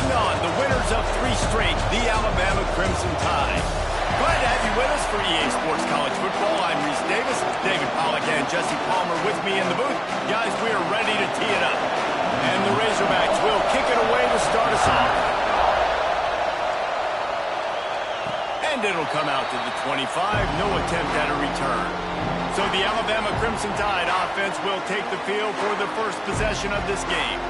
Taking on the winners of 3 straight, the Alabama Crimson Tide. Glad to have you with us for EA Sports College Football. I'm Reese Davis, David Pollack and Jesse Palmer with me in the booth. Guys, we are ready to tee it up. And the Razorbacks will kick it away to start us off. And it'll come out to the 25, no attempt at a return. So the Alabama Crimson Tide offense will take the field for the first possession of this game.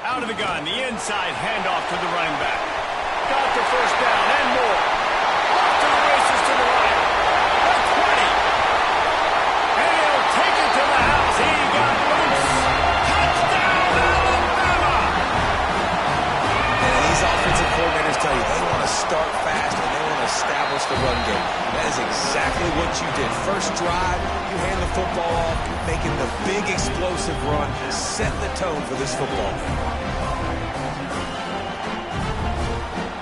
Out of the gun, the inside handoff to the running back. Got the first down and more. Off to the races to the right. The 20. And he'll take it to the house. He got loose. Touchdown, Alabama! And these offensive coordinators tell you they want to start fast and they want to establish the run game. That is exactly what you did. First drive, you hand the football off, making the big explosive run, set the tone for this football.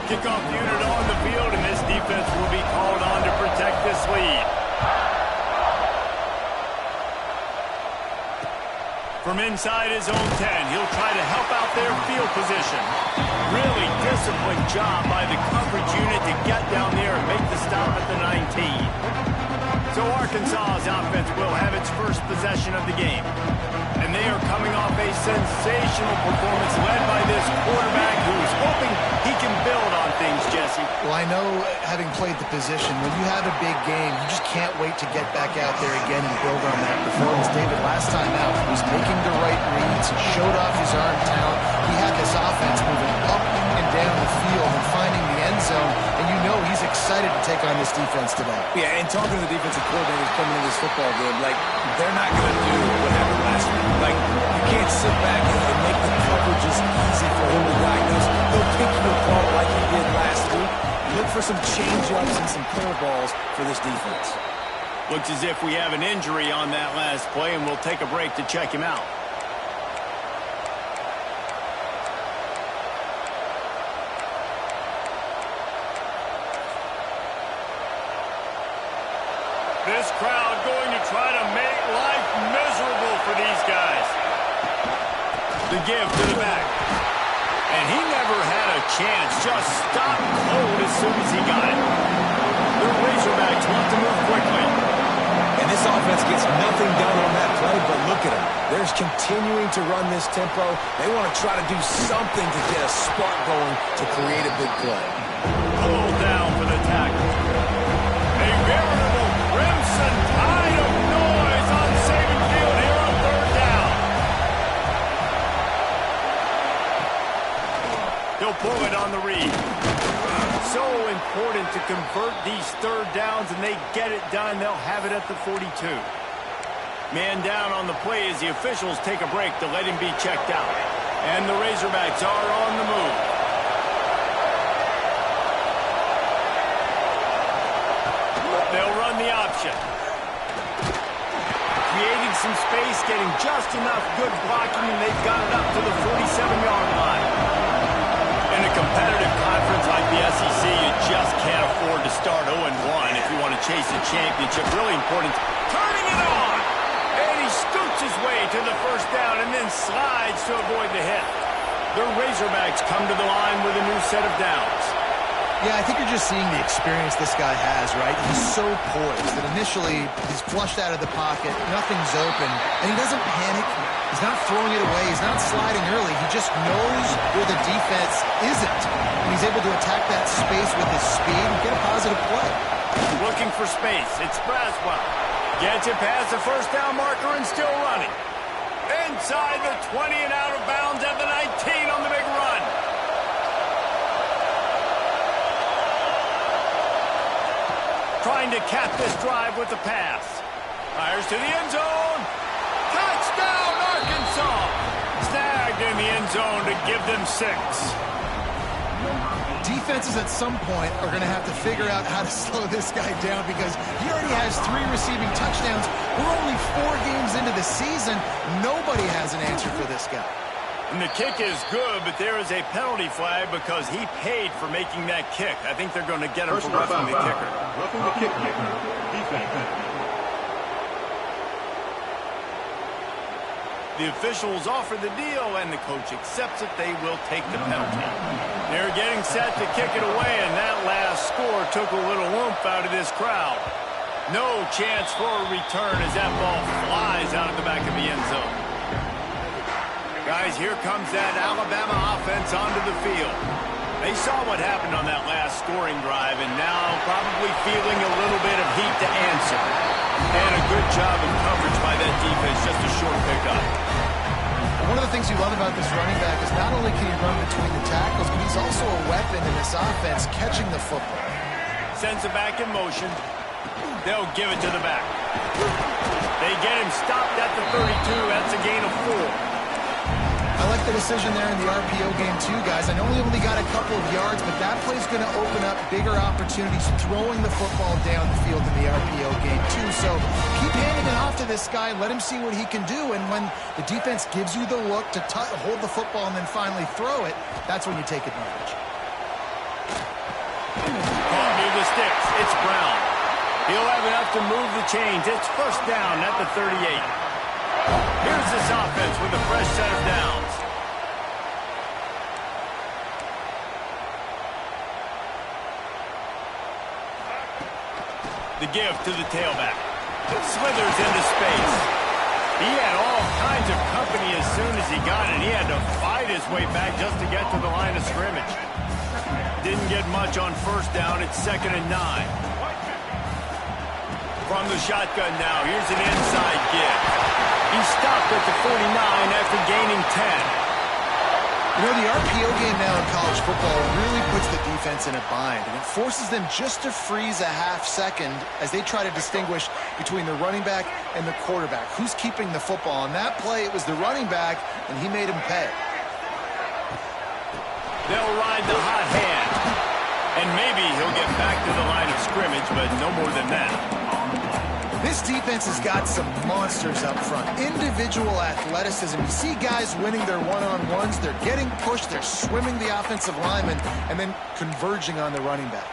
Kickoff unit on the field, and this defense will be called on to protect this lead. From inside his own 10, he'll try to help out their field position. Really disciplined job by the coverage unit to get down there and make the stop at the 19. So Arkansas's offense will have its first possession of the game. And they are coming off a sensational performance led by this quarterback who's hoping he can build on things, Jesse. Well, I know, having played the position, when you have a big game, you just can't wait to get back out there again and build on that performance. David, last time out, he was making the right reads, showed off his arm talent. He had this offense moving up and down the field and finding the end zone, and you know he's excited to take on this defense today. Yeah, and talking to the defensive coordinators coming into this football game, like, they're not going to do what happened last week. Like, you can't sit back and make the coverages easy for him to diagnose. He'll pick you apart like he did last week. Look for some change-ups and some curveballs for this defense. Looks as if we have an injury on that last play, and we'll take a break to check him out. This crowd going to try to make life miserable for these guys. The give to the back. And he never had a chance. Just stopped cold as soon as he got it. The Razorbacks want to move quickly. And this offense gets nothing done on that play, but look at them. They're continuing to run this tempo. They want to try to do something to get a spark going to create a big play. Pulled down for the tackle. A veritable crimson tide of noise on Saban Field here on 3rd down. He'll pull it on the read. So important to convert these 3rd downs, and they get it done. They'll have it at the 42. Man down on the play as the officials take a break to let him be checked out. And the Razorbacks are on the move. They'll run the option. Creating some space, getting just enough good blocking, and they've got it up to the 47-yard line. In a competitive conference like the SEC, you just can't afford to start 0-1 if you want to chase a championship. Really important. Turning it on! And he scoots his way to the first down and then slides to avoid the hit. The Razorbacks come to the line with a new set of downs. Yeah, I think you're just seeing the experience this guy has, right? He's so poised that initially he's flushed out of the pocket, nothing's open, and he doesn't panic. He's not throwing it away. He's not sliding early. He just knows where the defense isn't. And he's able to attack that space with his speed and get a positive play. Looking for space. It's Braswell. Gets it past the first down marker and still running. Inside the 20 and out of bounds at the 19 on the big run. Trying to cap this drive with the pass. Fires to the end zone. Touchdown, Arkansas! Snagged in the end zone to give them 6. Defenses at some point are going to have to figure out how to slow this guy down because he already has 3 receiving touchdowns. We're only 4 games into the season. Nobody has an answer for this guy. And the kick is good, but there is a penalty flag because he paid for making that kick. I think they're going to get him for roughing the kicker. Roughing the kicker. Defense. The officials offer the deal, and the coach accepts it. They will take the penalty. They're getting set to kick it away, and that last score took a little oomph out of this crowd. No chance for a return as that ball flies out of the back of the end zone. Guys, here comes that Alabama offense onto the field. They saw what happened on that last scoring drive, and now probably feeling a little bit of heat to answer. And a good job of coverage by that defense, just a short pickup. One of the things you love about this running back is not only can he run between the tackles, but he's also a weapon in this offense catching the football. Sends it back in motion. They'll give it to the back. They get him stopped at the 32. That's a gain of 4. I like the decision there in the RPO game too, guys. I know he only got a couple of yards, but that play's going to open up bigger opportunities throwing the football down the field in the RPO game too. So keep handing it off to this guy. Let him see what he can do. And when the defense gives you the look to hold the football and then finally throw it, that's when you take advantage. Caught near the sticks. It's Brown. He'll have enough to move the chains. It's first down at the 38. Here's this offense with a fresh set of downs. The give to the tailback. Slithers into space. He had all kinds of company as soon as he got it. He had to fight his way back just to get to the line of scrimmage. Didn't get much on first down. It's 2nd and 9. From the shotgun now, here's an inside give. He stopped at the 49 after gaining 10. You know, the RPO game now in college football really puts the defense in a bind, and it forces them just to freeze a half second as they try to distinguish between the running back and the quarterback. Who's keeping the football? On that play, it was the running back, and he made him pay. They'll ride the hot hand, and maybe he'll get back to the line of scrimmage, but no more than that. This defense has got some monsters up front. Individual athleticism. You see guys winning their one-on-ones. They're getting pushed. They're swimming the offensive lineman and then converging on the running back.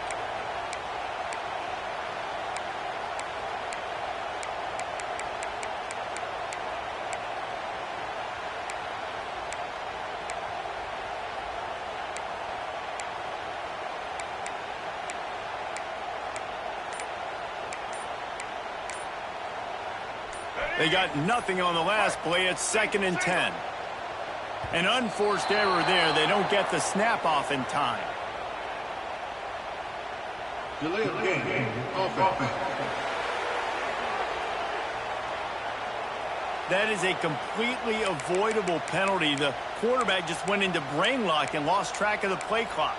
They got nothing on the last play. It's 2nd and 10. An unforced error there. They don't get the snap off in time. Delay of game. Offense. That is a completely avoidable penalty. The quarterback just went into brain lock and lost track of the play clock.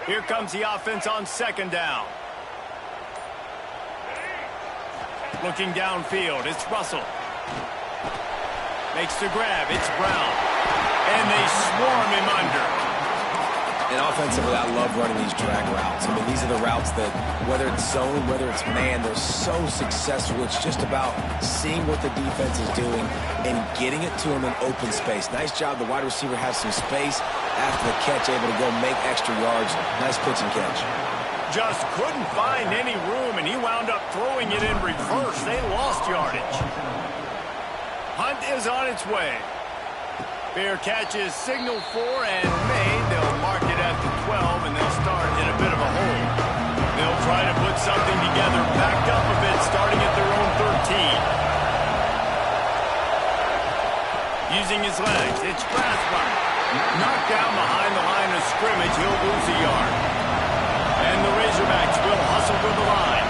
Here comes the offense on 2nd down. Looking downfield, it's Russell. Makes the grab, it's Brown. And they swarm him under. And offensively, I love running these drag routes. I mean, these are the routes that, whether it's zone, whether it's man, they're so successful. It's just about seeing what the defense is doing and getting it to them in open space. Nice job. The wide receiver has some space after the catch, able to go make extra yards. Nice pitch and catch. Just couldn't find any room, and he wound up throwing it in reverse. They lost yardage. Hunt is on its way. Fair catch is signaled for and made. They'll mark it at the 12, and they'll start in a bit of a hole. They'll try to put something together, backed up a bit, starting at their own 13. Using his legs, it's Strasburg. Knocked down behind the line of scrimmage, he'll lose a yard. And the Razorbacks will hustle to the line.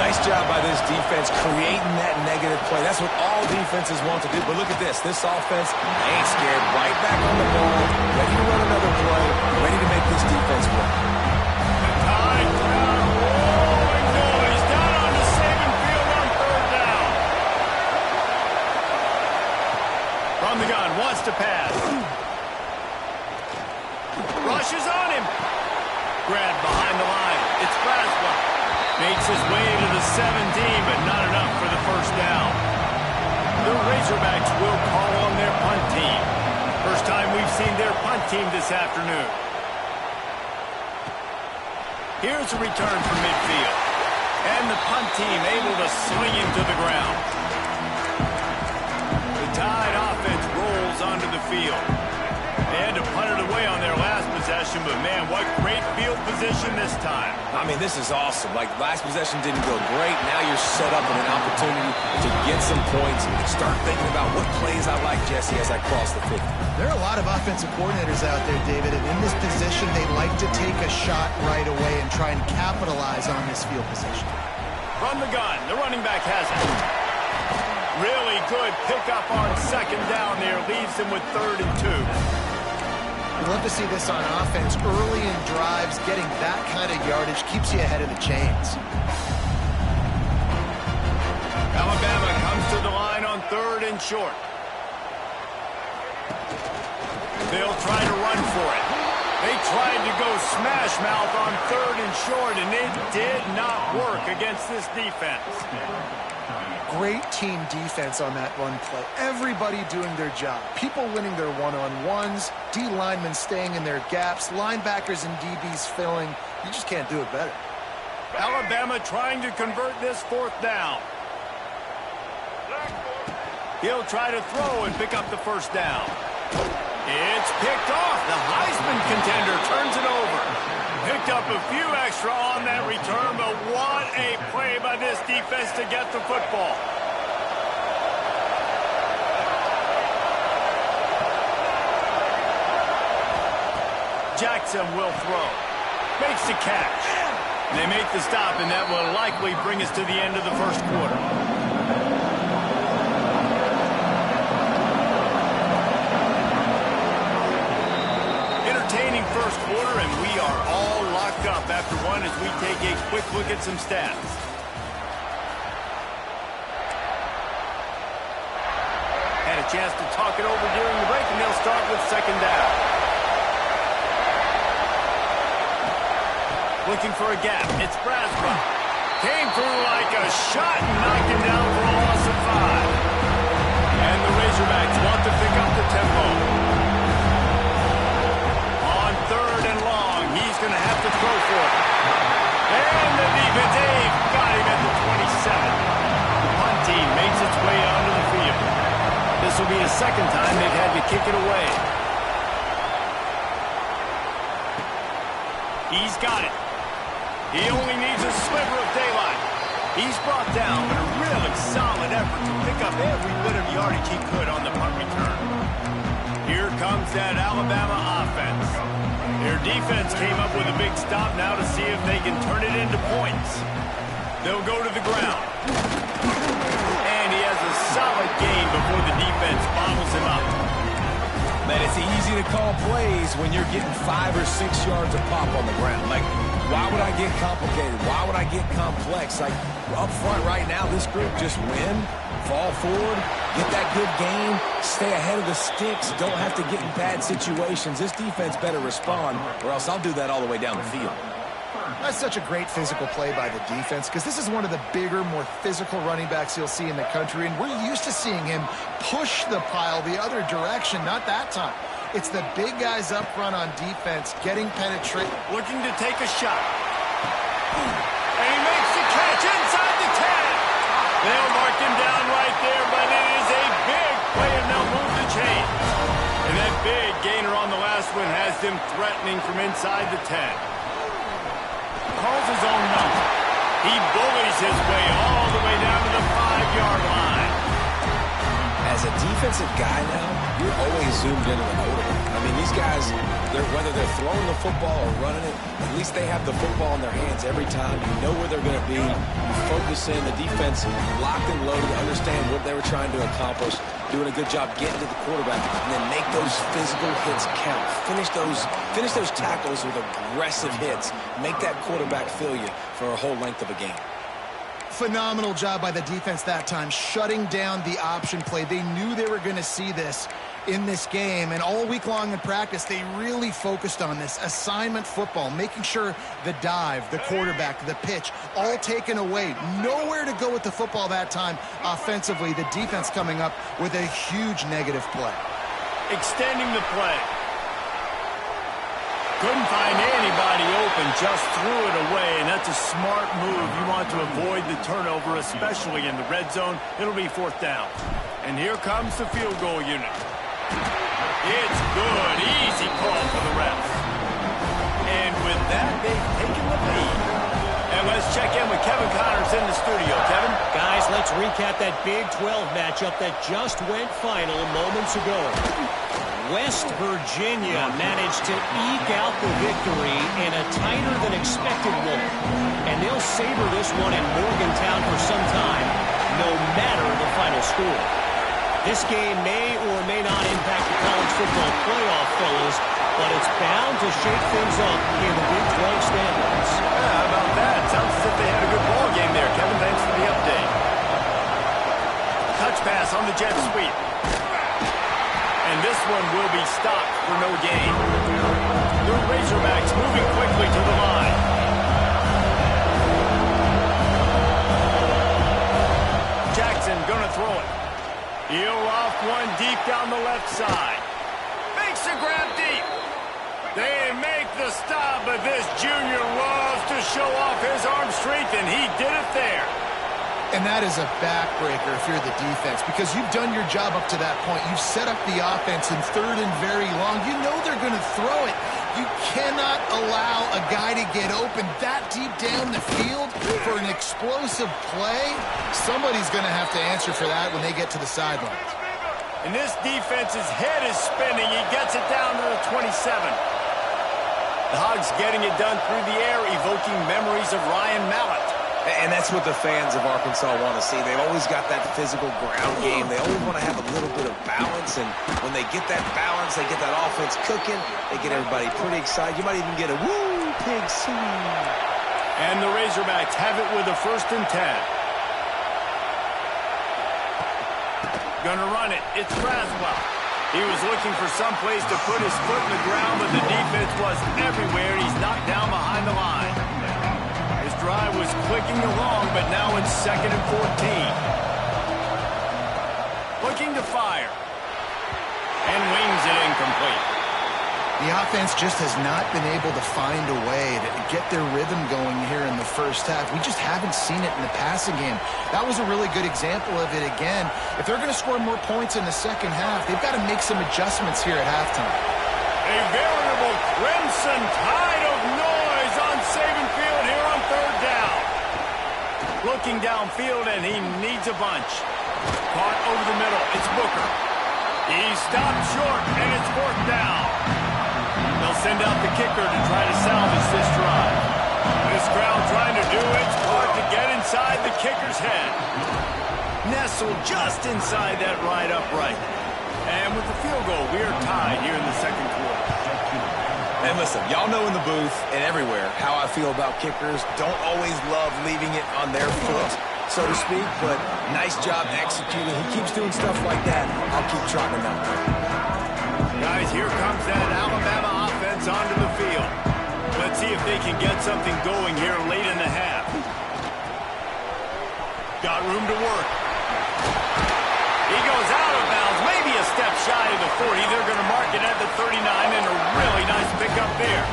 Nice job by this defense creating that negative play. That's what all defenses want to do. But look at this. This offense ain't scared. Right back on the ball, ready to run another play, ready to make this defense work. Time crowd rolling noise down on the Saban field on 3rd down. wants to pass. Rushes on him. Grabbed behind the line. It's Braswell. Makes his way to the 17, but not enough for the first down. The Razorbacks will call on their punt team. First time we've seen their punt team this afternoon. Here's a return from midfield. And the punt team able to swing him to the ground. The Tide offense rolls onto the field. They had to punt it away on their last possession, but man, what great field position this time. I mean, this is awesome. Like, last possession didn't go great. Now you're set up with an opportunity to get some points and start thinking about what plays I like, Jesse, as I cross the 50. There are a lot of offensive coordinators out there, David, and in this position, they like to take a shot right away and try and capitalize on this field position. From the gun, the running back has it. Really good pickup on second down there. Leaves him with 3rd and 2. We'd love to see this on offense. Early in drives, getting that kind of yardage keeps you ahead of the chains. Alabama comes to the line on 3rd and short. They'll try to run for it. They tried to go smash mouth on 3rd and short, and it did not work against this defense. Great team defense on that run play. Everybody doing their job. People winning their one-on-ones, D linemen staying in their gaps, linebackers and DBs filling. You just can't do it better. Alabama trying to convert this 4th down. He'll try to throw and pick up the first down. It's picked off. The Heisman contender turns it over. Picked up a few extra on that return, but what a play by this defense to get the football. Jackson will throw. Makes the catch. They make the stop, and that will likely bring us to the end of the first quarter. First quarter, and we are all locked up after one as we take a quick look at some stats. Had a chance to talk it over during the break, and they'll start with second down. Looking for a gap. It's Braswell. Came through like a shot and knocked him down for a loss of 5. And the Razorbacks want to pick up the tempo. Going to have to throw for it. And the defense, Dave, got him at the 27. The punt team makes its way onto the field. This will be the second time they've had to kick it away. He's got it. He only needs a sliver of daylight. He's brought down, but a really solid effort to pick up every bit of yardage he could on the punt return. Here comes that Alabama offense. Their defense came up with a big stop now to see if they can turn it into points. They'll go to the ground. And he has a solid gain before the defense bottles him up. Man, it's easy to call plays when you're getting 5 or 6 yards of pop on the ground. Like, why would I get complicated? Why would I get complex? Like, up front right now, this group just win, fall forward, get that good gain, stay ahead of the sticks, don't have to get in bad situations. This defense better respond, or else I'll do that all the way down the field. That's such a great physical play by the defense because this is one of the bigger, more physical running backs you'll see in the country, and we're used to seeing him push the pile the other direction, not that time. It's the big guys up front on defense getting penetrated. Looking to take a shot. And he makes the catch inside the 10. They'll mark him down right there, but it is a big play, and they'll move the chains. And that big gainer on the last one has them threatening from inside the 10. Calls his own number. He bullies his way all the way down to the 5-yard line. As a defensive guy now, you're always zoomed into the quarterback. I mean, these guys, whether they're throwing the football or running it, at least they have the football in their hands every time. You know where they're going to be. You focus in. The defense locked and loaded, understand what they were trying to accomplish, doing a good job getting to the quarterback, and then make those physical hits count. Finish those tackles with aggressive hits. Make that quarterback feel you for a whole length of a game. Phenomenal job by the defense that time, shutting down the option play. They knew they were going to see this in this game. And all week long in practice, they really focused on this assignment football, making sure the dive, the quarterback, the pitch, all taken away. Nowhere to go with the football that time offensively. The defense coming up with a huge negative play. Extending the play. Couldn't find anybody open, just threw it away, and that's a smart move. You want to avoid the turnover, especially in the red zone. It'll be 4th down. And here comes the field goal unit. It's good. Easy call for the refs. And with that, they've taken the lead. And let's check in with Kevin Connors in the studio. Kevin? Guys, let's recap that Big 12 matchup that just went final moments ago. West Virginia managed to eke out the victory in a tighter than expected one. And they'll savor this one in Morgantown for some time, no matter the final score. This game may or may not impact the college football playoff, fellas, but it's bound to shake things up in the Big 12 standings. Yeah, how about that? Sounds as if they had a good ball game there. Kevin, thanks for the update. Touch pass on the jet sweep. And this one will be stopped for no gain. The Razorbacks moving quickly to the line. Jackson gonna throw it. He'll off one deep down the left side. Makes a grab deep. They make the stop, but this junior loves to show off his arm strength, and he did it there. And that is a backbreaker if you're the defense, because you've done your job up to that point. You've set up the offense in 3rd and very long. You know they're going to throw it. You cannot allow a guy to get open that deep down the field for an explosive play. Somebody's going to have to answer for that when they get to the sidelines. And this defense's head is spinning. He gets it down to the 27. The Hogs getting it done through the air, evoking memories of Ryan Mallett. And that's what the fans of Arkansas want to see. They've always got that physical ground game. They always want to have a little bit of balance. And when they get that balance, they get that offense cooking, they get everybody pretty excited. You might even get a woo, pig sing. And the Razorbacks have it with a 1st and 10. Gonna run it. It's Braswell. He was looking for some place to put his foot in the ground, but the defense was everywhere. He's knocked down behind the line. Drive was clicking along, but now it's 2nd and 14. Looking to fire. And wings it incomplete. The offense just has not been able to find a way to get their rhythm going here in the first half. We just haven't seen it in the passing game. That was a really good example of it again. If they're going to score more points in the second half, they've got to make some adjustments here at halftime. A veritable crimson tide of noise on Saban Field here on 3rd down. Looking downfield, and he needs a bunch. Caught over the middle. It's Booker. He stopped short, and it's 4th down. They'll send out the kicker to try to salvage this drive. This crowd trying to do its part to get inside the kicker's head. Nestled just inside that right upright. And with the field goal, we are tied here in the 2nd quarter. And listen, y'all know in the booth and everywhere how I feel about kickers. Don't always love leaving it on their foot, so to speak, but nice job executing. He keeps doing stuff like that. I'll keep trotting him out there. Guys, here comes that Alabama offense onto the field. Let's see if they can get something going here late in the half. Got room to work. He goes out of bounds, maybe a step shy of the 40. They're going to mark it at the 39, and a really nice pickup there.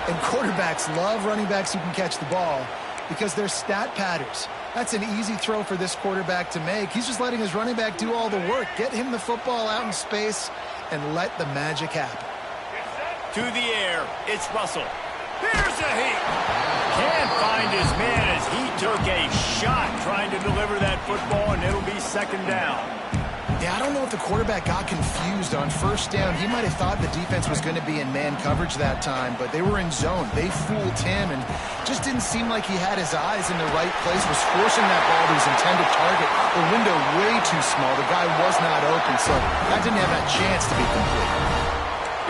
And quarterbacks love running backs who can catch the ball because they're stat patters. That's an easy throw for this quarterback to make. He's just letting his running back do all the work. Get him the football out in space and let the magic happen. To the air, it's Russell. Here's a heat. Can't find his man as he took a shot trying to deliver that football, and it'll be 2nd down. Yeah, I don't know if the quarterback got confused on 1st down. He might have thought the defense was going to be in man coverage that time, but they were in zone. They fooled him and just didn't seem like he had his eyes in the right place, was forcing that ball to his intended target. The window way too small. The guy was not open, so that didn't have that chance to be complete.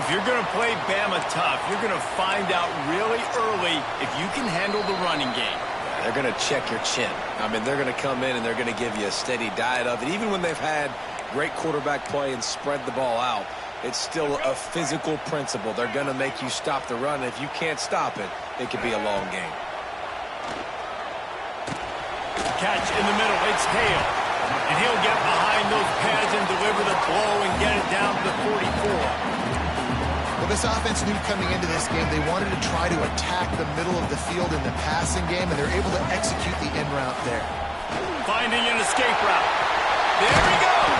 If you're going to play Bama tough, you're going to find out really early if you can handle the running game. They're going to check your chin. I mean, they're going to come in and they're going to give you a steady diet of it, even when they've had great quarterback play and spread the ball out. It's still a physical principle. They're going to make you stop the run. If you can't stop it, it could be a long game. Catch in the middle. It's Hale. And he'll get behind those pads and deliver the blow and get it down to the 44. Well, this offense knew coming into this game they wanted to try to attack the middle of the field in the passing game, and they're able to execute the in route there. Finding an escape route. There he goes.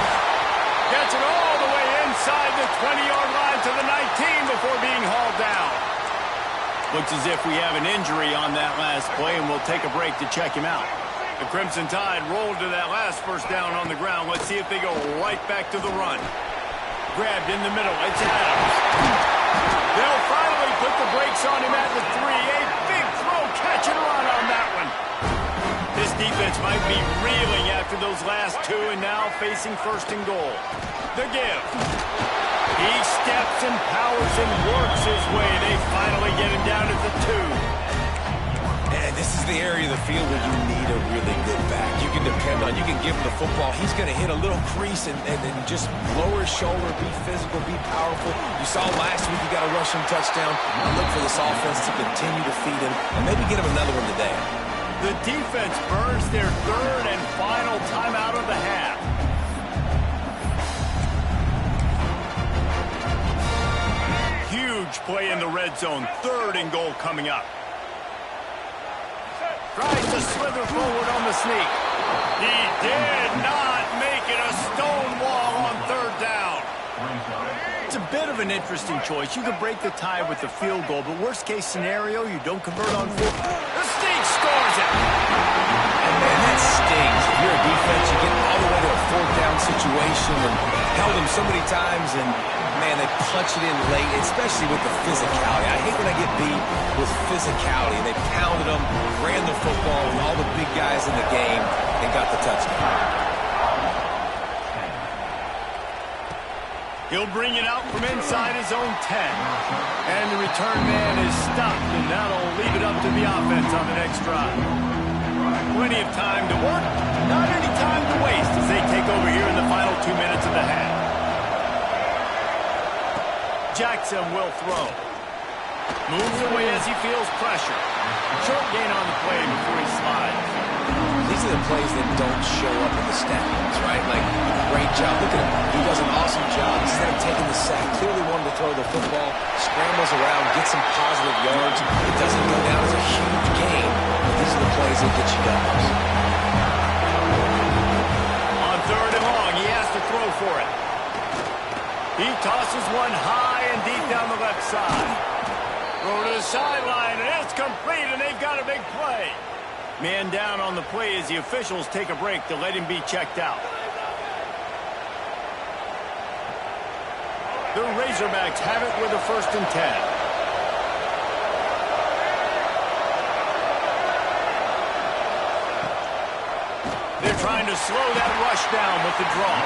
Gets it all the way inside the 20-yard line to the 19 before being hauled down. Looks as if we have an injury on that last play, and we'll take a break to check him out. The Crimson Tide rolled to that last first down on the ground. Let's see if they go right back to the run. Grabbed in the middle. It's Adams. They'll finally put the brakes on him at the 3. A big throw, catch and run on that one. This defense might be reeling after those last two and now facing first and goal. The give. He steps and powers and works his way. They finally get him down at the 2. And this is the area of the field where you need a really good back. You can depend on, you can give him the football. He's going to hit a little crease and just lower his shoulder, be physical, be powerful. You saw last week he got a rushing touchdown. I look for this offense to continue to feed him and maybe get him another one today. The defense burns their third and final timeout of the half. Huge play in the red zone. 3rd and goal coming up. Tries to slither forward on the sneak. He did not make it a stone wall on 3rd down. It's a bit of an interesting choice. You could break the tie with the field goal, but worst case scenario, you don't convert on 4th. The sneak scores it. And man, that stings. If you're a defense, you get all the way to a 4th down situation and held them so many times, and man, they punch it in late, especially with the physicality. I hate when I get beat with physicality. They pounded them, ran the football with all the big guys in the game, and got the touchdown. He'll bring it out from inside his own 10. And the return man is stopped, and that'll leave it up to the offense on the next drive. Plenty of time to work, not any time to waste as they take over here in the final 2 minutes of the half. Jackson will throw. Moves away as he feels pressure. Short gain on the play before he slides. These are the plays that don't show up in the stat books, right? Like, great job. Look at him. He does an awesome job. Instead of taking the sack, clearly wanted to throw the football, scrambles around, gets some positive yards. It doesn't go down as a huge gain, but these are the plays that get you guys. On 3rd and long, he has to throw for it. He tosses one high and deep down the left side. Throw to the sideline, and it's complete, and they've got a big play. Man down on the play as the officials take a break to let him be checked out. The Razorbacks have it with a 1st and 10. They're trying to slow that rush down with the draw.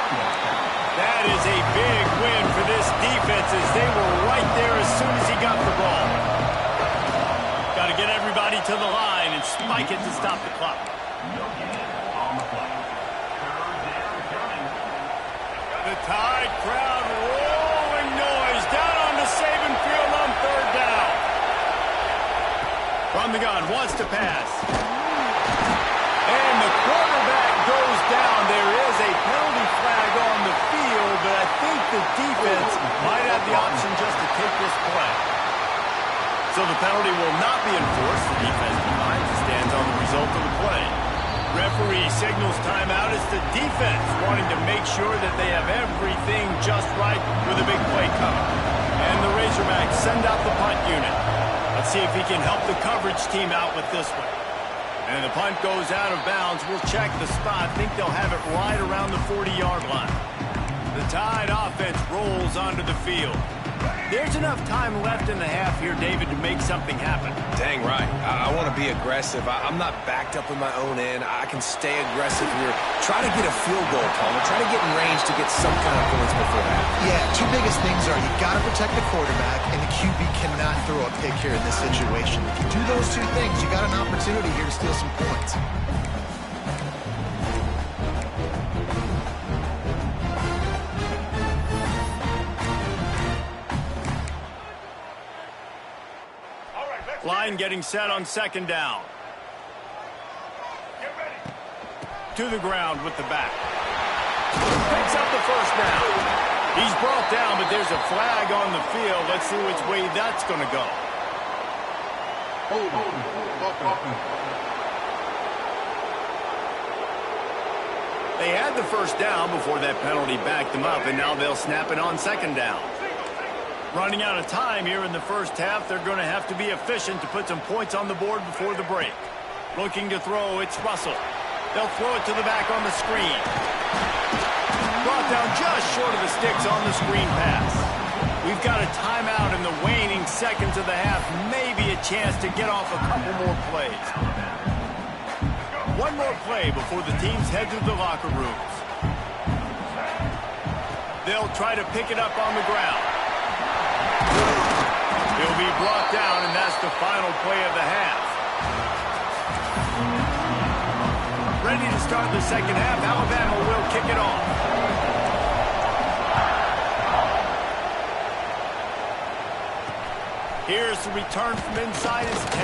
That is a big win for this defense as they were right there as soon as he got the ball. Got to get everybody to the line and spike it to stop the clock. The Tide crowd rolling noise down on the Saban field on 3rd down. From the gun, wants to pass. And the quarterback goes down. There is a penalty flag on the field, but I think the defense might have the option just to take this play. So the penalty will not be enforced. The defense behind stands on the result of the play. Referee signals timeout as the defense wanting to make sure that they have everything just right with a big play coming. And the Razorbacks send out the punt unit. Let's see if he can help the coverage team out with this one. And the punt goes out of bounds. We'll check the spot. Think they'll have it right around the 40-yard line. The Tide offense rolls onto the field. There's enough time left in the half here, David, to make something happen. Dang right. I want to be aggressive. I'm not backed up in my own end. I can stay aggressive here. Try to get a field goal, Palmer. Try to get in range to get some kind of points before half. Yeah, 2 biggest things are you got to protect the quarterback, and the QB cannot throw a pick here in this situation. If you do those 2 things, you got an opportunity here to steal some points. line, getting set on second down. To the ground with the back. Picks up the first down. He's brought down, but there's a flag on the field. Let's see which way that's going to go. They had the first down before that penalty backed them up, and now they'll snap it on second down. Running out of time here in the first half, they're going to have to be efficient to put some points on the board before the break. Looking to throw, it's Russell. They'll throw it to the back on the screen. Brought down just short of the sticks on the screen pass. We've got a timeout in the waning seconds of the half. Maybe a chance to get off a couple more plays. One more play before the teams head to the locker rooms. They'll try to pick it up on the ground. He'll be brought down, and that's the final play of the half. Ready to start the second half. Alabama will kick it off. Here's the return from inside his 10.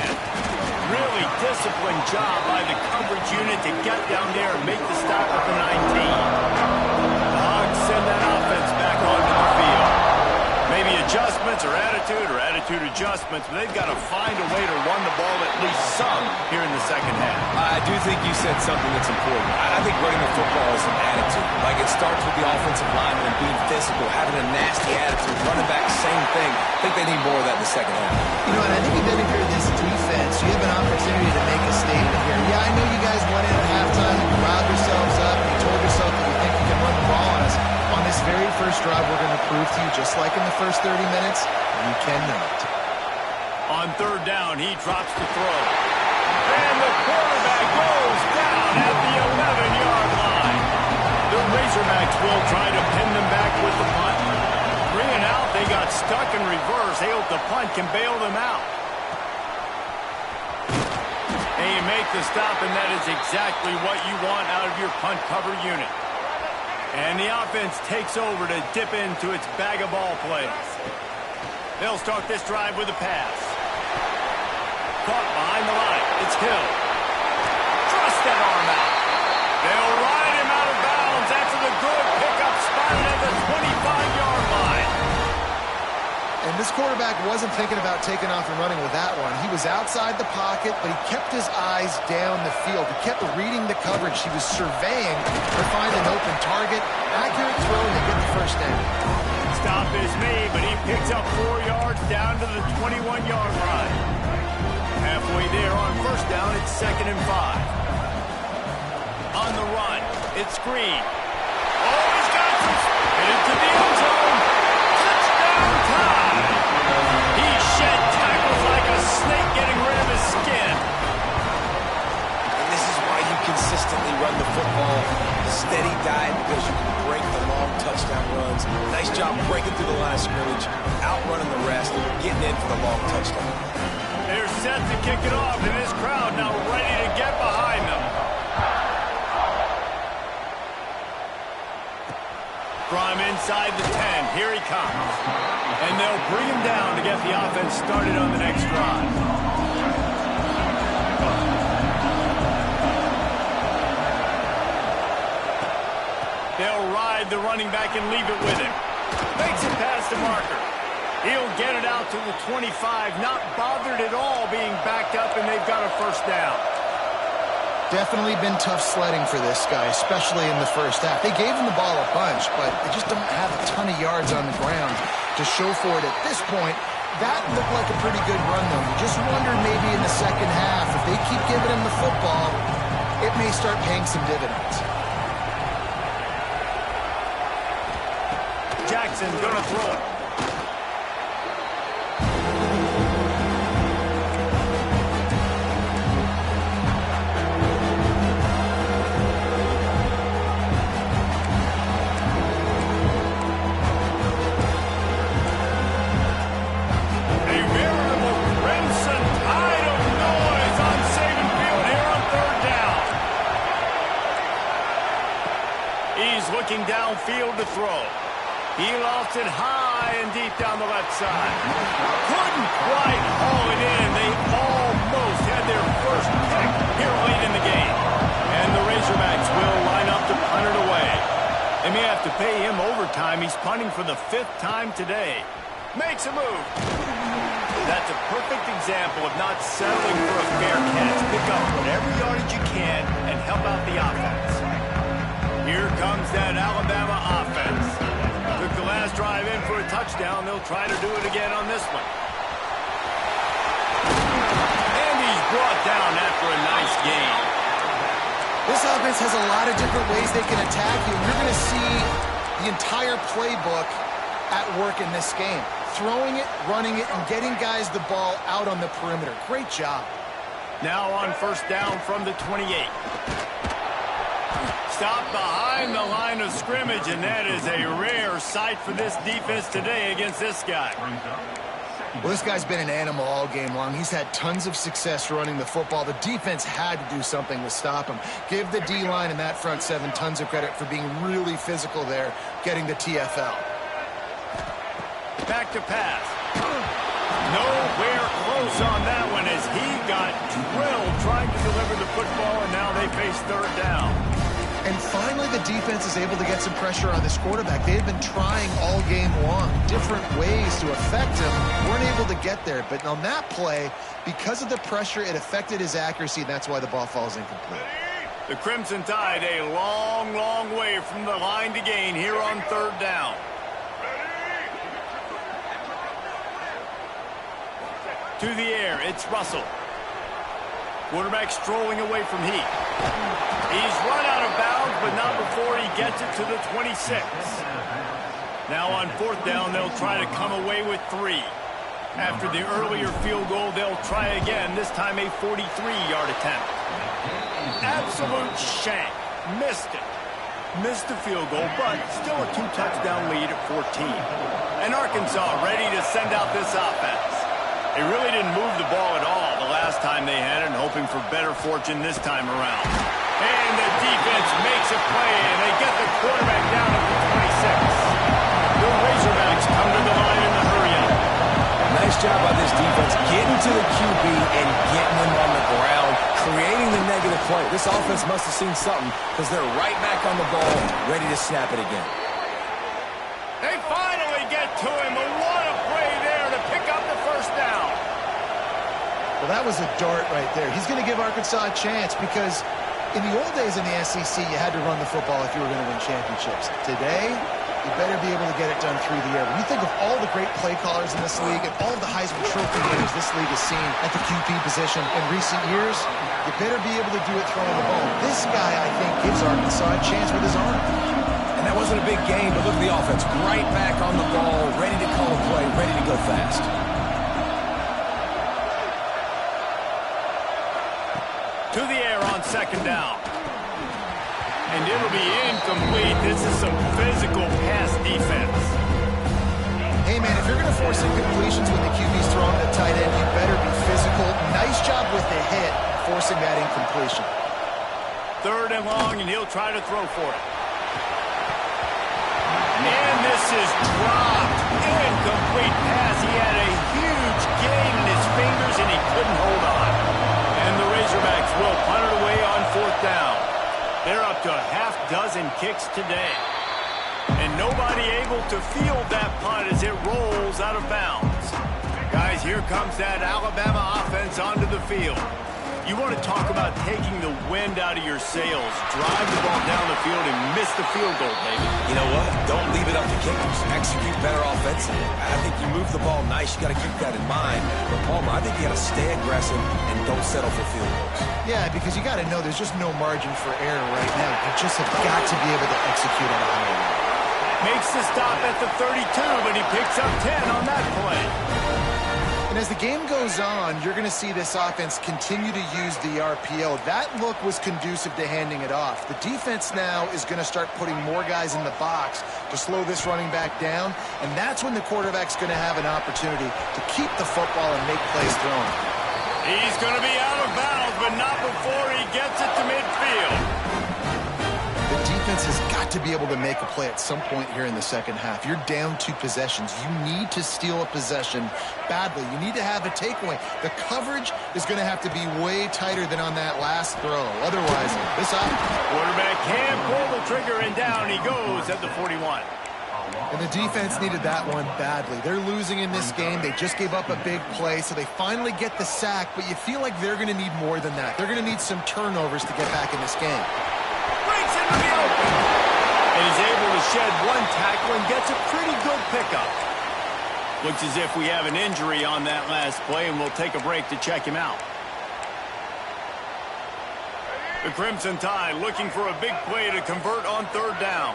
Really disciplined job by the coverage unit to get down there and make the stop at the 19. The Hogs send that offense back onto the field. Maybe adjustments or attitude adjustments, but they've got to find a way to run the ball at least some here in the second half. I do think you said something that's important. I think running the football is an attitude. Like, it starts with the offensive lineman being physical, having a nasty attitude. Running back, same thing. I think they need more of that in the second half. You know, and I think you've been here this defense. You have an opportunity to make a statement here. Yeah, I know you guys went in at halftime, you riled yourselves up, you told yourself that you think you can run the ball on us. On this very first drive, we're going to prove to you, just like in the first 30 minutes, you cannot. On third down, he drops the throw. And the quarterback goes down at the 11-yard line. The Razorbacks will try to pin them back with the punt. 3 and out, they got stuck in reverse. They hope the punt can bail them out. They make the stop, and that is exactly what you want out of your punt cover unit. And the offense takes over to dip into its bag of ball plays. They'll start this drive with a pass. Caught behind the line. It's Hill. Thrust that arm out. They'll ride him out of bounds after the good pickup spotted at the 25-yard line. And this quarterback wasn't thinking about taking off and running with that one. He was outside the pocket, but he kept his eyes down the field. He kept reading the coverage. He was surveying to find an open target. Accurate throw, and they get the first down. Stop is made, but he picks up 4 yards down to the 21-yard line. Halfway there on first down, it's 2nd and 5. On the run, it's Green. Oh, he's got some. Headed to the end zone. Touchdown time. He shed tackles like a snake getting rid of his skin. And this is why you consistently run the football. Steady diet, because you can break the long touchdown runs. Nice job breaking through the line of scrimmage, outrunning the rest, getting in for the long touchdown. They're set to kick it off, and this crowd now ready to get behind them. From inside the 10, here he comes. And they'll bring him down to get the offense started on the next drive. They'll ride the running back and leave it with him. Makes it past the marker. He'll get it out to the 25, not bothered at all being backed up, and they've got a first down. Definitely been tough sledding for this guy, especially in the first half. They gave him the ball a bunch, but they just don't have a ton of yards on the ground to show for it at this point. That looked like a pretty good run, though. You just wonder maybe in the second half, if they keep giving him the football, it may start paying some dividends. Jackson gonna throw it. Looking downfield to throw. He lofts it high and deep down the left side. Couldn't quite haul it in. They almost had their first pick here late in the game. And the Razorbacks will line up to punt it away. They may have to pay him overtime. He's punting for the 5th time today. Makes a move. That's a perfect example of not settling for a fair catch. Pick up whatever yardage you can and help out the offense. Here comes that Alabama offense. Took the last drive in for a touchdown. They'll try to do it again on this one. And he's brought down after a nice gain. This offense has a lot of different ways they can attack you. You're going to see the entire playbook at work in this game. Throwing it, running it, and getting guys the ball out on the perimeter. Great job. Now on first down from the 28. Stopped behind the line of scrimmage, and that is a rare sight for this defense today against this guy. Well, this guy's been an animal all game long. He's had tons of success running the football. The defense had to do something to stop him. Give the D-line and that front seven tons of credit for being really physical there, getting the TFL. Back to pass. Nowhere close on that one as he got drilled trying to deliver the football, and now they face third down. And finally, the defense is able to get some pressure on this quarterback. They've been trying all game long, different ways to affect him. Weren't able to get there. But on that play, because of the pressure, it affected his accuracy, and that's why the ball falls incomplete. The Crimson Tide a long, long way from the line to gain here on third down. To the air, it's Russell. Quarterback strolling away from Heat. He's run out of bounds, but not before he gets it to the 26. Now on fourth down, they'll try to come away with 3. After the earlier field goal, they'll try again, this time a 43-yard attempt. Absolute shank. Missed it. Missed the field goal, but still a 2-touchdown lead at 14. And Arkansas ready to send out this offense. They really didn't move the ball at all the last time they had it, and hoping for better fortune this time around. And the defense makes a play, and they get the quarterback down at the 26. The Razorbacks come to the line in the hurry-up. Nice job by this defense getting to the QB and getting him on the ground, creating the negative play. This offense must have seen something because they're right back on the ball, ready to snap it again. They finally get to him. What a play there to pick up the first down. Well, that was a dart right there. He's going to give Arkansas a chance because in the old days in the SEC, you had to run the football if you were going to win championships. Today, you better be able to get it done through the air. When you think of all the great play callers in this league and all of the Heisman Trophy winners this league has seen at the QB position in recent years, you better be able to do it throwing the ball. This guy, I think, gives Arkansas a chance with his arm. And that wasn't a big game, but look at the offense. Right back on the ball, ready to call a play, ready to go fast. To the air on second down. And it'll be incomplete. This is some physical pass defense. Hey, man, if you're going to force incompletions when the QB's throwing the tight end, you better be physical. Nice job with the hit, forcing that incompletion. Third and long, and he'll try to throw for it. And this is dropped. Incomplete pass. He had a huge gain in his fingers, and he couldn't hold on. And the Razorbacks will punt it away on fourth down. They're up to a half-dozen kicks today. And nobody able to field that punt as it rolls out of bounds. Guys, here comes that Alabama offense onto the field. You want to talk about taking the wind out of your sails. Drive the ball down the field and miss the field goal, baby. You know what? Don't leave it up to kickers. Execute better offensively. I think you move the ball nice. You got to keep that in mind. But, Palmer, I think you got to stay aggressive and don't settle for field goals. Yeah, because you got to know there's just no margin for error right now. You just have got to be able to execute at a high level. Makes the stop at the 32, but he picks up 10 on that play. And as the game goes on, you're going to see this offense continue to use the RPO. That look was conducive to handing it off. The defense now is going to start putting more guys in the box to slow this running back down, and that's when the quarterback's going to have an opportunity to keep the football and make plays throwing. He's going to be out of bounds, but not before he gets it to midfield. The defense has got got to be able to make a play at some point here in the second half. You're down 2 possessions. You need to steal a possession badly. You need to have a takeaway. The coverage is going to have to be way tighter than on that last throw. Otherwise, this quarterback can't pull the trigger, and down he goes at the 41. And the defense needed that one badly. They're losing in this game. They just gave up a big play, so they finally get the sack, but you feel like they're going to need more than that. They're going to need some turnovers to get back in this game. Breaks into the open. And he's able to shed one tackle and gets a pretty good pickup. Looks as if we have an injury on that last play, and we'll take a break to check him out. The Crimson Tide looking for a big play to convert on 3rd down.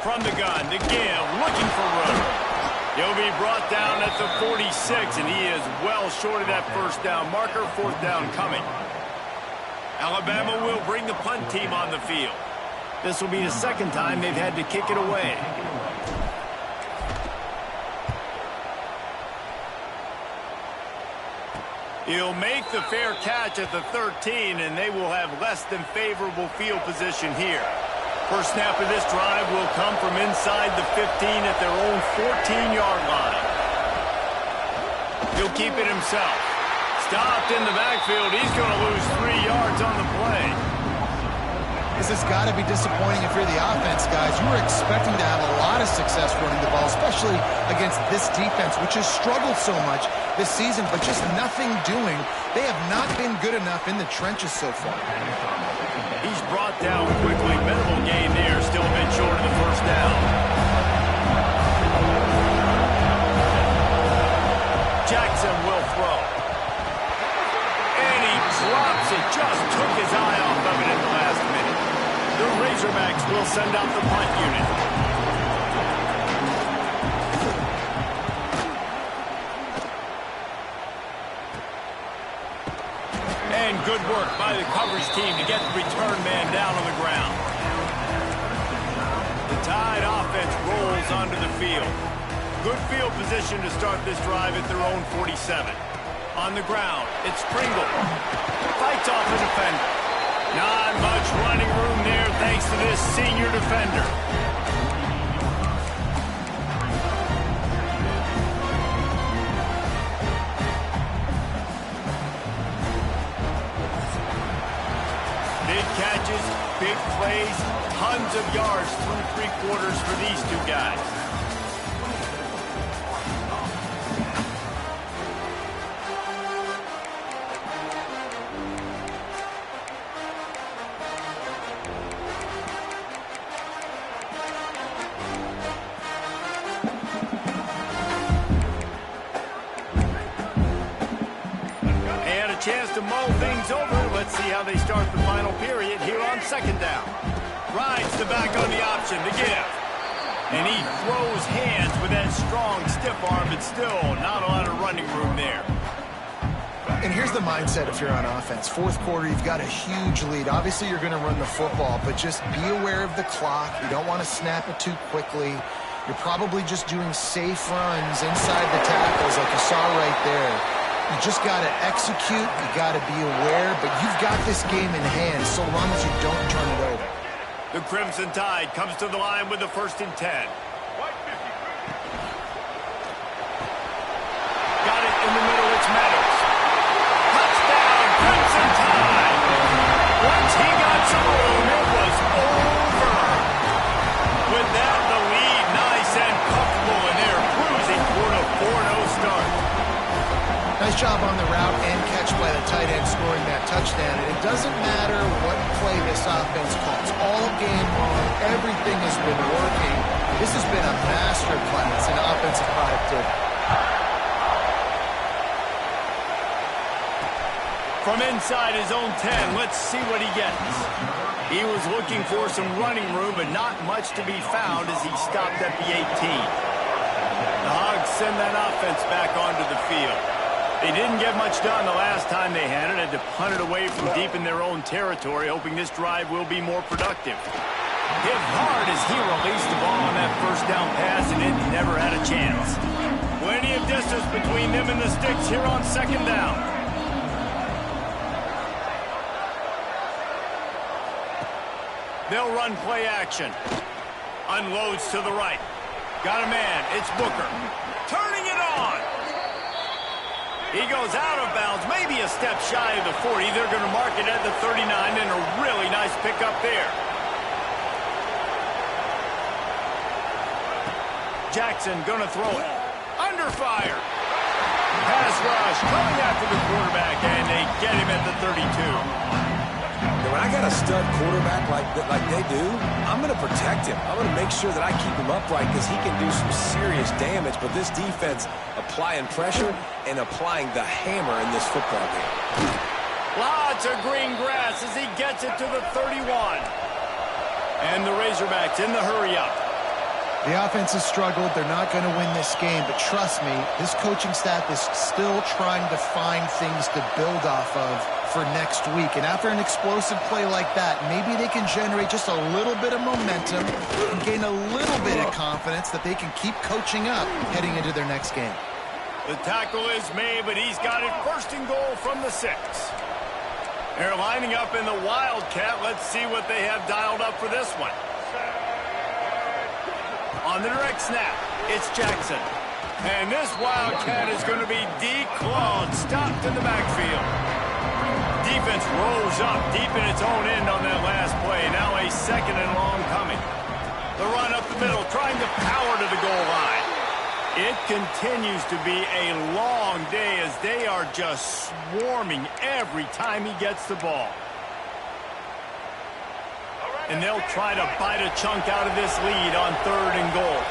From the gun, the give, looking for room. He'll be brought down at the 46, and he is well short of that 1st down marker. 4th down coming. Alabama will bring the punt team on the field. This will be the 2nd time they've had to kick it away. He'll make the fair catch at the 13, and they will have less than favorable field position here. First snap of this drive will come from inside the 15 at their own 14-yard line. He'll keep it himself. Stopped in the backfield. He's going to lose 3 yards on the play. This has got to be disappointing if you're the offense, guys. You were expecting to have a lot of success running the ball, especially against this defense, which has struggled so much this season, but just nothing doing. They have not been good enough in the trenches so far. He's brought down quickly. Minimal gain there, still a bit short of the 1st down. Jackson will throw. And he drops it. Just took his eye off of it in the last minute. The Razorbacks will send out the punt unit. And good work by the coverage team to get the return man down on the ground. The Tide offense rolls onto the field. Good field position to start this drive at their own 47. On the ground, it's Pringle. Fights off the defender. Not much running room there thanks to this senior defender. Big catches, big plays, tons of yards through 3 quarters for these 2 guys. And a chance to mull things over. Let's see how they start the final period here on 2nd down. Rides the back on the option to give. And he throws hands with that strong, stiff arm, but still not a lot of running room there. And here's the mindset if you're on offense. 4th quarter, you've got a huge lead. Obviously, you're going to run the football, but just be aware of the clock. You don't want to snap it too quickly. You're probably just doing safe runs inside the tackles like you saw right there. You just got to execute. You got to be aware, but you've got this game in hand so long as you don't turn it over. The Crimson Tide comes to the line with the 1st and 10. Got it in the middle. It's Meadows. Touchdown, Crimson Tide. Once he got some room, it was over. With that, the lead nice and comfortable, and they're cruising toward a 4-0 start. Nice job on the route and catch by the tight end scoring that touchdown. And it doesn't matter what play this offense calls. All game long, everything has been working. This has been a masterclass in offensive productivity. From inside his own 10, let's see what he gets. He was looking for some running room, but not much to be found as he stopped at the 18. The Hogs send that offense back onto the field. They didn't get much done the last time they had it. Had to punt it away from deep in their own territory, hoping this drive will be more productive. Hit hard as he released the ball on that 1st down pass, and it never had a chance. Plenty of distance between them and the sticks here on 2nd down. They'll run play action. Unloads to the right. Got a man. It's Booker. Turning it on. He goes out of bounds, maybe a step shy of the 40. They're going to mark it at the 39, and a really nice pickup there. Jackson going to throw it. Under fire. Pass rush coming after the quarterback, and they get him at the 32. When I got a stud quarterback like they do, I'm going to protect him. I'm going to make sure that I keep him upright because he can do some serious damage. But this defense applying pressure and applying the hammer in this football game. Lots of green grass as he gets it to the 31. And the Razorbacks in the hurry-up. The offense has struggled. They're not going to win this game, but trust me, this coaching staff is still trying to find things to build off of for next week. And after an explosive play like that, maybe they can generate just a little bit of momentum and gain a little bit of confidence that they can keep coaching up heading into their next game. The tackle is made, but he's got it first and goal from the 6. They're lining up in the Wildcat. Let's see what they have dialed up for this one. On the direct snap, it's Jackson. And this Wildcat is going to be declawed, stopped in the backfield. Defense rolls up deep in its own end on that last play. Now a second and long coming. The run up the middle, trying to power to the goal line. It continues to be a long day as they are just swarming every time he gets the ball. And they'll try to bite a chunk out of this lead on 3rd and goal.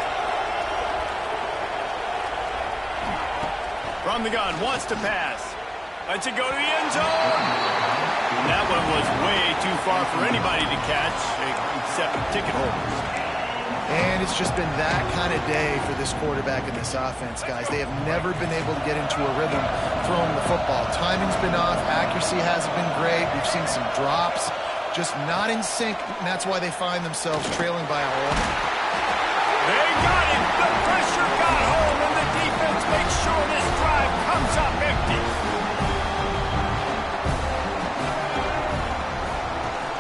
From the gun, wants to pass. Lets it go to the end zone. That one was way too far for anybody to catch, except ticket holders. And it's just been that kind of day for this quarterback and this offense, guys. They have never been able to get into a rhythm throwing the football. Timing's been off. Accuracy hasn't been great. We've seen some drops. Just not in sync, and that's why they find themselves trailing by a hole. They got it! The pressure got home, and the defense makes sure this drive comes up empty.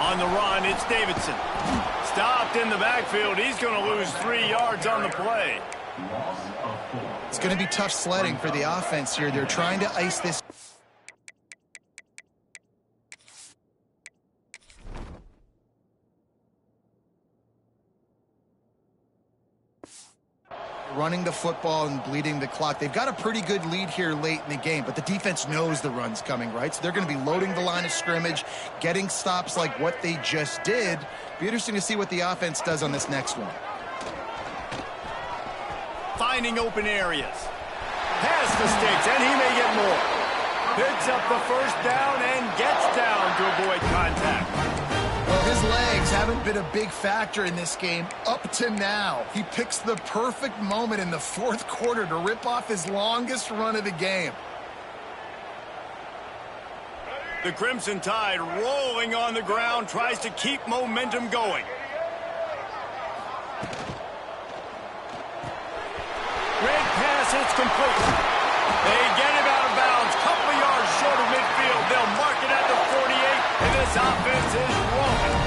On the run, it's Davidson. Stopped in the backfield. He's going to lose 3 yards on the play. It's going to be tough sledding for the offense here. They're trying to ice this. Running the football and bleeding the clock. They've got a pretty good lead here late in the game, but the defense knows the run's coming, right? So they're going to be loading the line of scrimmage, getting stops like what they just did. Be interesting to see what the offense does on this next one. Finding open areas. Has the sticks, and he may get more. Picks up the first down and gets down to avoid contact. Well, his legs haven't been a big factor in this game up to now. He picks the perfect moment in the 4th quarter to rip off his longest run of the game. The Crimson Tide rolling on the ground, tries to keep momentum going. Red pass, it's complete. They get him out of bounds, couple yards short of midfield. They'll mark it at the 48, and this offense is rolling.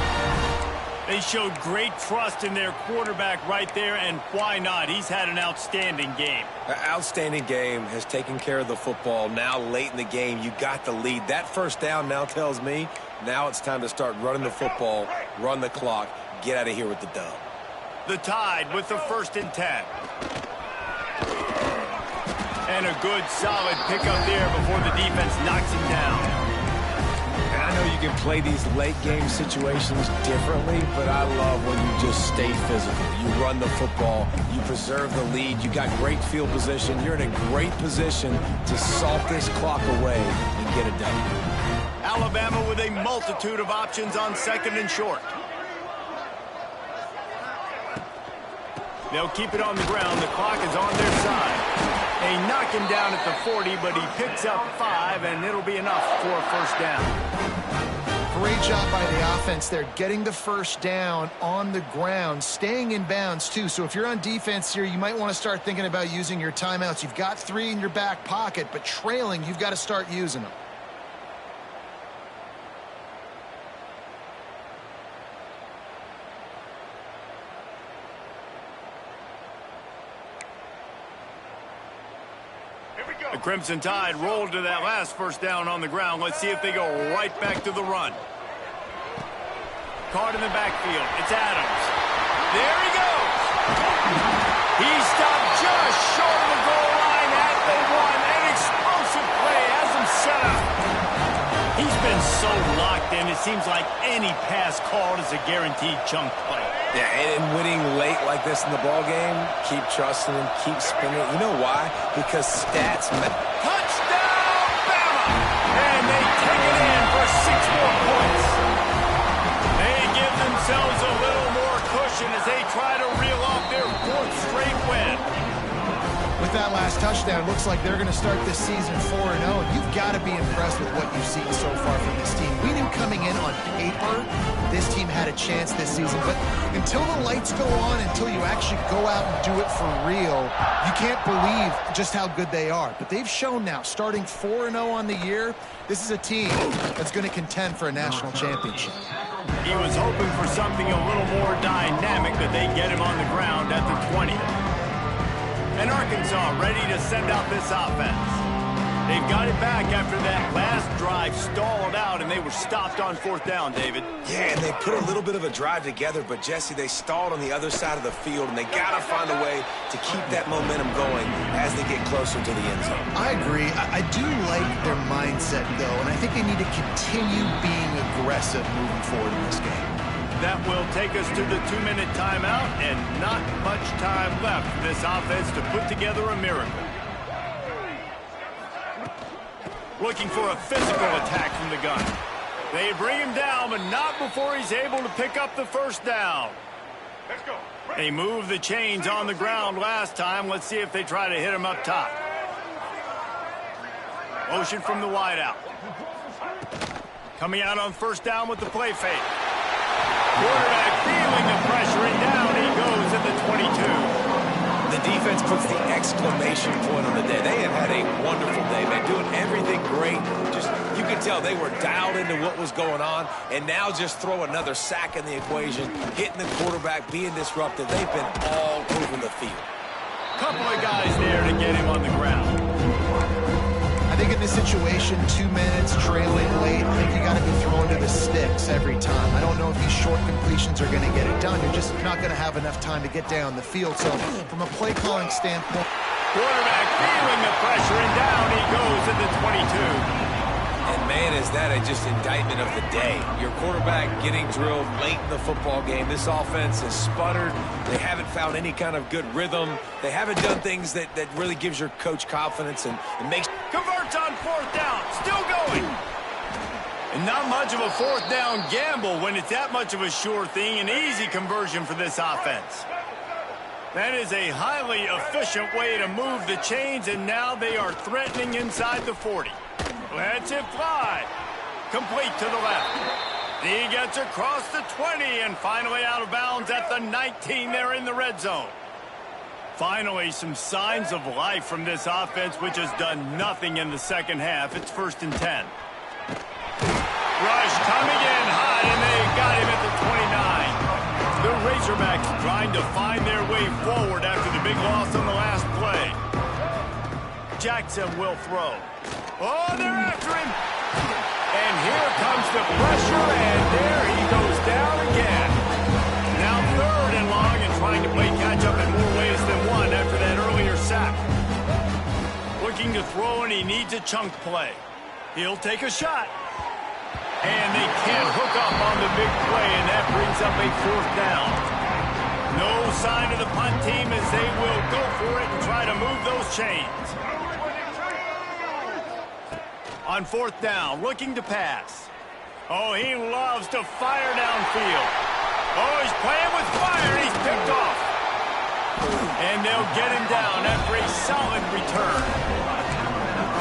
They showed great trust in their quarterback right there, and why not? He's had an outstanding game. An outstanding game, has taken care of the football. Now late in the game, you got the lead. That first down now tells me now it's time to start running the football, run the clock, get out of here with the dub. The Tide with the 1st and 10. And a good, solid pickup there before the defense knocks him down. And I know you can play these late-game situations differently, but I love when you just stay physical. You run the football, you preserve the lead, you got great field position, you're in a great position to salt this clock away and get it done. Alabama with a multitude of options on 2nd and short. They'll keep it on the ground. The clock is on their side. They knock him down at the 40, but he picks up 5, and it'll be enough for a first down. Great job by the offense there, getting the first down on the ground, staying in bounds, too. So if you're on defense here, you might want to start thinking about using your timeouts. You've got 3 in your back pocket, but trailing, you've got to start using them. Crimson Tide rolled to that last first down on the ground. Let's see if they go right back to the run. Caught in the backfield. It's Adams. There he goes. He stopped just short of the goal line at the 1. An explosive play has him set up. He's been so locked in, it seems like any pass called is a guaranteed chunk play. Yeah, and winning late like this in the ball game, keep trusting him, keep spinning. You know why? Because stats matter. Touchdown, Bama! And they take it in for 6 more points. They give themselves a little more cushion as they try to reel off their 4th straight win. With that last touchdown, looks like they're going to start this season 4-0. You've got to be impressed with what you've seen so far from this team. We knew coming in on paper this team had a chance this season, but until the lights go on, until you actually go out and do it for real, you can't believe just how good they are. But they've shown now, starting 4-0 on the year, this is a team that's going to contend for a national championship. He was hoping for something a little more dynamic, but they get him on the ground at the 20. And Arkansas ready to send out this offense. They've got it back after that last drive stalled out, and they were stopped on 4th down, David. Yeah, and they put a little bit of a drive together, but, Jesse, they stalled on the other side of the field, and they got to find a way to keep that momentum going as they get closer to the end zone. I agree. I do like their mindset, though, and I think they need to continue being aggressive moving forward in this game. That will take us to the 2-minute timeout, and not much time left for this offense to put together a miracle. Looking for a physical attack from the gun. They bring him down, but not before he's able to pick up the first down. Let's go. They moved the chains on the ground last time. Let's see if they try to hit him up top. Motion from the wideout. Coming out on first down with the play fake. Quarterback feeling the pressure, and down he goes at the 22. The defense puts the exclamation point on the day. They have had a wonderful day, man, doing everything great. Just, you can tell they were dialed into what was going on, and now just throw another sack in the equation, hitting the quarterback, being disruptive. They've been all over the field. Couple of guys there to get him on the ground. I think in this situation, 2 minutes, trailing late, I think you got to be throwing to the sticks every time. I don't know if these short completions are going to get it done. You're just not going to have enough time to get down the field. So from a play calling standpoint, Quarterback feeling the pressure, and down he goes at the 22. And, man, is that just indictment of the day. Your quarterback getting drilled late in the football game. This offense has sputtered. They haven't found any kind of good rhythm. They haven't done things that really gives your coach confidence and makes... Converts on 4th down, still going. And not much of a 4th down gamble when it's that much of a sure thing, an easy conversion for this offense. That is a highly efficient way to move the chains, and now they are threatening inside the 40. Lets it fly. Complete to the left. He gets across the 20 and finally out of bounds at the 19 there in the red zone. Finally, some signs of life from this offense, which has done nothing in the second half. It's 1st and 10. Rush coming in hot, and they got him at the 29. The Razorbacks trying to find their way forward after the big loss on the last play. Jackson will throw. Oh, they're after him. And here comes the pressure, and there he goes down again. Now 3rd and long, and trying to play catch-up in more ways than one after that earlier sack. Looking to throw, and he needs a chunk play. He'll take a shot. And they can't hook up on the big play, and that brings up a 4th down. No sign of the punt team as they will go for it and try to move those chains. On 4th down, looking to pass. Oh, he loves to fire downfield. Oh, he's playing with fire, and he's picked off. And they'll get him down after a solid return.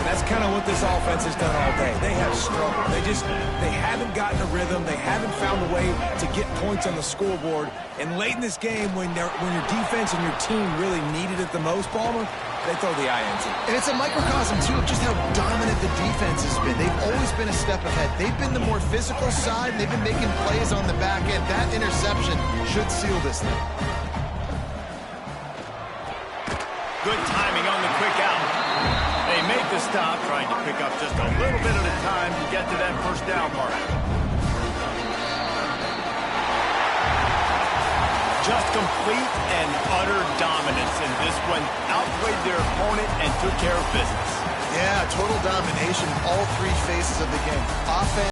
That's kind of what this offense has done all day. They have struggled. They haven't gotten a rhythm. They haven't found a way to get points on the scoreboard. And late in this game, when your defense and your team really needed it the most, Palmer, they throw the INT. and it's a microcosm, too, of just how dominant the defense has been. They've always been a step ahead. They've been the more physical side. They've been making plays on the back end. That interception should seal this thing. Good timing on the quick out. They make the stop, trying to pick up just a little bit at a time to get to that first down mark. Just complete and utter dominance in this one. Outplayed their opponent and took care of business. Yeah, total domination, all three phases of the game. Offense.